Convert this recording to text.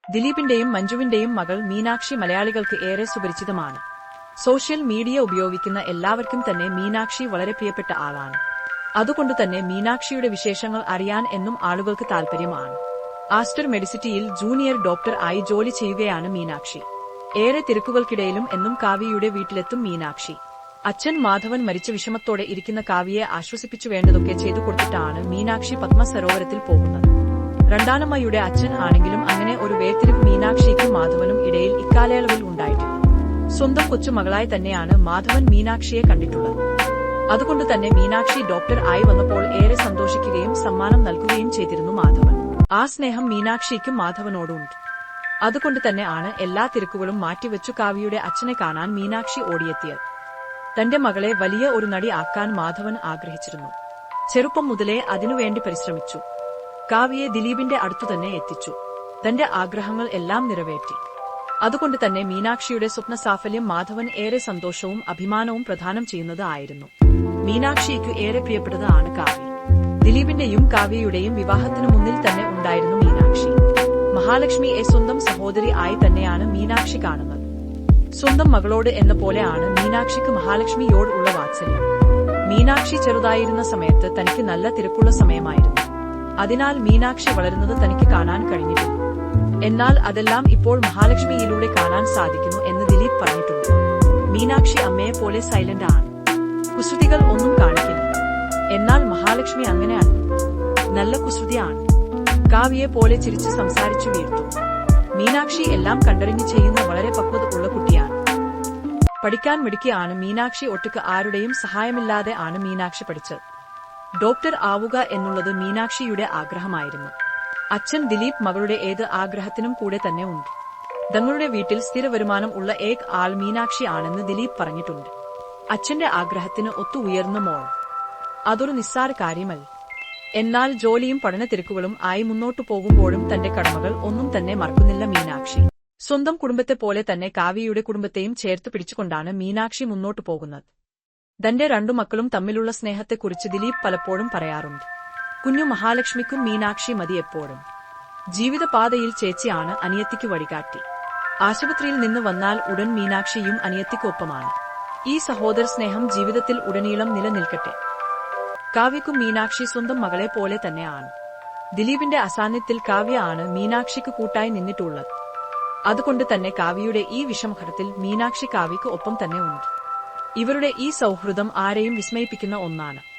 ദിലീപിന്റെയും മഞ്ജുവിന്റെയും മകൾ മീനാക്ഷി മലയാളികൾക്ക് ഏറെ സുപരിചിതമാണ്. സോഷ്യൽ മീഡിയ ഉപയോഗിക്കുന്ന എല്ലാവർക്കും തന്നെ മീനാക്ഷി വളരെ പ്രിയപ്പെട്ട ആളാണ്. അതുകൊണ്ടുതന്നെ മീനാക്ഷിയുടെ വിശേഷങ്ങൾ അറിയാൻ എന്നും ആളുകൾക്ക് താൽപര്യമാണ്. ആസ്റ്റർ മെഡിസിറ്റിയിൽ ജൂനിയർ ഡോക്ടർ ആയി ജോലി ചെയ്യുകയാണ് മീനാക്ഷി. ഏറെ തിരക്കുകൾക്കിടയിലും എന്നും കാവ്യയുടെ വീട്ടിലെത്തും മീനാക്ഷി. അച്ഛൻ മാധവൻ മരിച്ച വിഷമത്തോടെ ഇരിക്കുന്ന കാവ്യയെ ആശ്വസിപ്പിച്ചു വേണ്ടതൊക്കെ ചെയ്തു കൊടുത്തിട്ടാണ് മീനാക്ഷി പത്മസരോവരത്തിൽ പോകുന്നത്. രണ്ടാനമ്മയുടെ അച്ഛൻ ആണെങ്കിലും അങ്ങനെ ഒരു വേർതിരിവ് മീനാക്ഷിക്കും മാധവനും ഇടയിൽ ഇക്കാലയളവിൽ ഉണ്ടായിട്ടില്ല. സ്വന്തം കൊച്ചുമകളായി തന്നെയാണ് മാധവൻ മീനാക്ഷിയെ കണ്ടിട്ടുള്ളത്. അതുകൊണ്ട് തന്നെ മീനാക്ഷി ഡോക്ടർ ആയി വന്നപ്പോൾ ഏറെ സന്തോഷിക്കുകയും സമ്മാനം നൽകുകയും ചെയ്തിരുന്നു മാധവൻ. ആ സ്നേഹം മീനാക്ഷിക്കും മാധവനോടുണ്ട്. അതുകൊണ്ട് തന്നെ ആണ് എല്ലാ തിരക്കുകളും മാറ്റിവെച്ചു കാവ്യയുടെ അച്ഛനെ കാണാൻ മീനാക്ഷി ഓടിയെത്തിയത്. തന്റെ മകളെ വലിയ ഒരു നടി ആക്കാൻ മാധവൻ ആഗ്രഹിച്ചിരുന്നു. ചെറുപ്പം മുതലേ അതിനുവേണ്ടി പരിശ്രമിച്ചു. കാവ്യയെ ദിലീപിന്റെ അടുത്തുതന്നെ എത്തിച്ചു. തന്റെ ആഗ്രഹങ്ങൾ എല്ലാം നിറവേറ്റി. അതുകൊണ്ട് തന്നെ മീനാക്ഷിയുടെ സ്വപ്ന സാഫല്യം മാധവൻ ഏറെ സന്തോഷവും അഭിമാനവും പ്രദാനം ചെയ്യുന്നത് ആയിരുന്നു. മീനാക്ഷിക്ക് ഏറെ പ്രിയപ്പെട്ടത് ആണ് കാവ്യ. ദിലീപിന്റെയും കാവ്യയുടെയും വിവാഹത്തിനു മുന്നിൽ തന്നെ ഉണ്ടായിരുന്നു മീനാക്ഷി. മഹാലക്ഷ്മിയെ സ്വന്തം സഹോദരി ആയി തന്നെയാണ് മീനാക്ഷി കാണുന്നത്. സ്വന്തം മകളോട് എന്ന പോലെയാണ് മീനാക്ഷിക്ക് മഹാലക്ഷ്മിയോട് ഉള്ള വാത്സല്യം. മീനാക്ഷി ചെറുതായിരുന്ന സമയത്ത് തനിക്ക് നല്ല തിരക്കുള്ള സമയമായിരുന്നു. അതിനാൽ മീനാക്ഷി വളരുന്നത് തനിക്ക് കാണാൻ കഴിഞ്ഞിട്ടില്ല. എന്നാൽ അതെല്ലാം ഇപ്പോൾ മഹാലക്ഷ്മിയിലൂടെ കാണാൻ സാധിക്കുന്നു എന്ന് ദിലീപ് പറഞ്ഞിട്ടുണ്ട്. മീനാക്ഷി അമ്മയെ പോലെ സൈലന്റ് ആണ്. കുസൃതികൾ ഒന്നും കാണിക്കില്ല. എന്നാൽ മഹാലക്ഷ്മി അങ്ങനെയാണ്. നല്ല കുസൃതിയാണ്. കാവ്യയെ പോലെ ചിരിച്ച് സംസാരിച്ചു വീഴ്ത്തും. മീനാക്ഷി എല്ലാം കണ്ടറിഞ്ഞ് ചെയ്യുന്ന വളരെ പക്വത ഉള്ള കുട്ടിയാണ്. പഠിക്കാൻ മിടുക്കിയാണ് മീനാക്ഷി. ഒട്ടുക്ക് ആരുടെയും സഹായമില്ലാതെ ആണ് മീനാക്ഷി പഠിച്ചത്. ഡോക്ടർ ആവുക എന്നുള്ളത് മീനാക്ഷിയുടെ ആഗ്രഹമായിരുന്നു. അച്ഛൻ ദിലീപ് മകളുടെ ഏത് ആഗ്രഹത്തിനും കൂടെ തന്നെ ഉണ്ട്. തങ്ങളുടെ വീട്ടിൽ സ്ഥിര വരുമാനം ഉള്ള ഏക ആൾ മീനാക്ഷി ആണെന്ന് ദിലീപ് പറഞ്ഞിട്ടുണ്ട്. അച്ഛന്റെ ആഗ്രഹത്തിന് ഒത്തു ഉയർന്ന മോൾ അതൊരു നിസ്സാര കാര്യമല്ല. എന്നാൽ ജോലിയും പഠന തിരക്കുകളും ആയി മുന്നോട്ടു പോകുമ്പോഴും തന്റെ കടമകൾ ഒന്നും തന്നെ മറക്കുന്നില്ല മീനാക്ഷി. സ്വന്തം കുടുംബത്തെ പോലെ തന്നെ കാവ്യയുടെ കുടുംബത്തെയും ചേർത്ത് പിടിച്ചുകൊണ്ടാണ് മീനാക്ഷി മുന്നോട്ടു പോകുന്നത്. തന്റെ രണ്ടു മക്കളും തമ്മിലുള്ള സ്നേഹത്തെക്കുറിച്ച് ദിലീപ് പലപ്പോഴും പറയാറുണ്ട്. കുഞ്ഞു മഹാലക്ഷ്മിക്കും മീനാക്ഷി മതി എപ്പോഴും. ജീവിതപാതയിൽ ചേച്ചിയാണ് അനിയത്തിക്ക് വഴികാട്ടി. ആശുപത്രിയിൽ നിന്ന് വന്നാൽ ഉടൻ മീനാക്ഷിയും അനിയത്തിക്കൊപ്പമാണ്. ഈ സഹോദര സ്നേഹം ജീവിതത്തിൽ ഉടനീളം നിലനിൽക്കട്ടെ. കാവ്യക്കും മീനാക്ഷി സ്വന്തം മകളെ പോലെ തന്നെയാണ്. ദിലീപിന്റെ അസാന്നിധ്യത്തിൽ കാവ്യ ആണ് മീനാക്ഷിക്ക് കൂട്ടായി നിന്നിട്ടുള്ളത്. അതുകൊണ്ട് തന്നെ കാവ്യയുടെ ഈ വിഷമഘട്ടത്തിൽ മീനാക്ഷി കാവ്യക്ക് ഒപ്പം തന്നെ ഉണ്ട്. ഇവരുടെ ഈ സൗഹൃദം ആരെയും വിസ്മയിപ്പിക്കുന്ന ഒന്നാണ്.